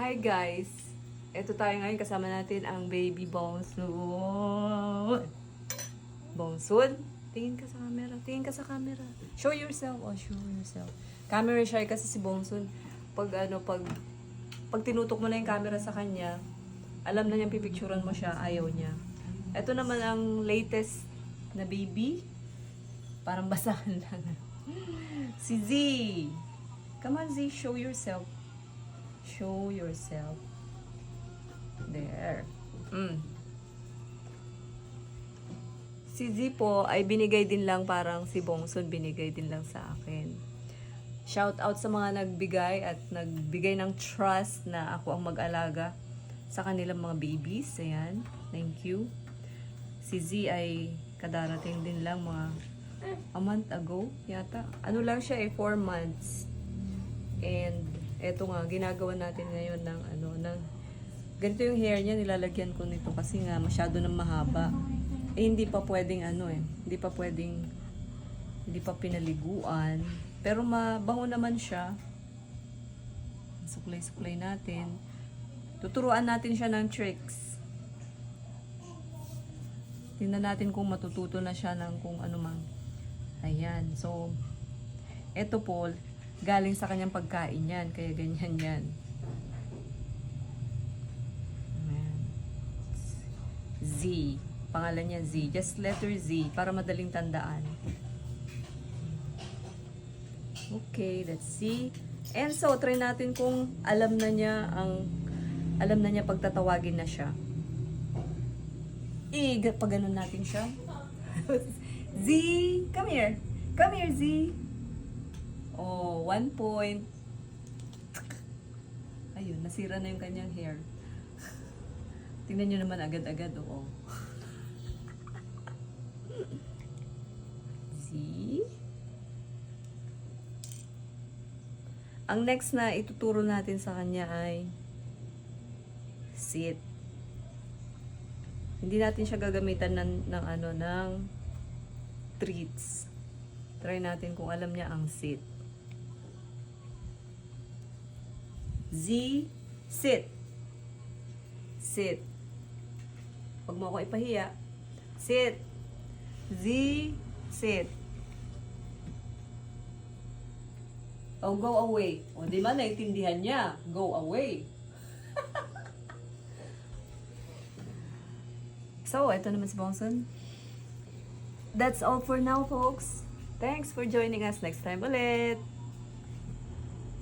Hi guys! Ito tayo ngayon, kasama natin ang baby Bongsun. Bongsun? Tingin ka sa camera. Tingin ka sa camera. Show yourself. Oh, show yourself. Camera shy kasi si Bongsun. Pag tinutok mo na yung camera sa kanya, alam na niyang pipicturan mo siya, ayaw niya. Ito naman ang latest na baby. Parang basahan lang. Si Z. Come on Z, show yourself. Show yourself. There. Si Z po ay binigay din lang, parang si Bongsun binigay din lang sa akin. Shout out sa mga nagbigay at nagbigay ng trust na ako ang mag-alaga sa kanilang mga babies. Ayan. Thank you. Si Z ay kadarating din lang mga a month ago yata. Ano lang siya 4 months. And eto nga, ginagawa natin ngayon ng ganito yung hair niya, nilalagyan ko nito kasi nga masyado nang mahaba. Hindi pa pwedeng hindi pa pinaliguan. Pero mabango naman siya. Suklay-suklay natin. Tuturuan natin siya ng tricks. Tingnan natin kung matututo na siya ng kung ano mang. Ayan. So, eto po, galing sa kanyang pagkain yan. Kaya ganyan yan. Ayan. Z. Pangalan niya Z. Just letter Z para madaling tandaan. Okay, let's see. And so, try natin kung alam na niya pagtatawagin na siya. Pag ganun natin siya. Z, come here. Come here, Z. Oh, 1 point. Ayun, nasira na yung kanyang hair. Tingnan nyo naman agad-agad, oo. See? Ang next na ituturo natin sa kanya ay sit. Hindi natin siya gagamitan ng treats. Try natin kung alam niya ang sit. Z, sit. Sit. Huwag mo ako ipahiya. Sit. Z, sit. Oh, go away. O, di ba naintindihan niya? Go away. So, ito naman si Bongsun. That's all for now, folks. Thanks for joining us. Next time ulit.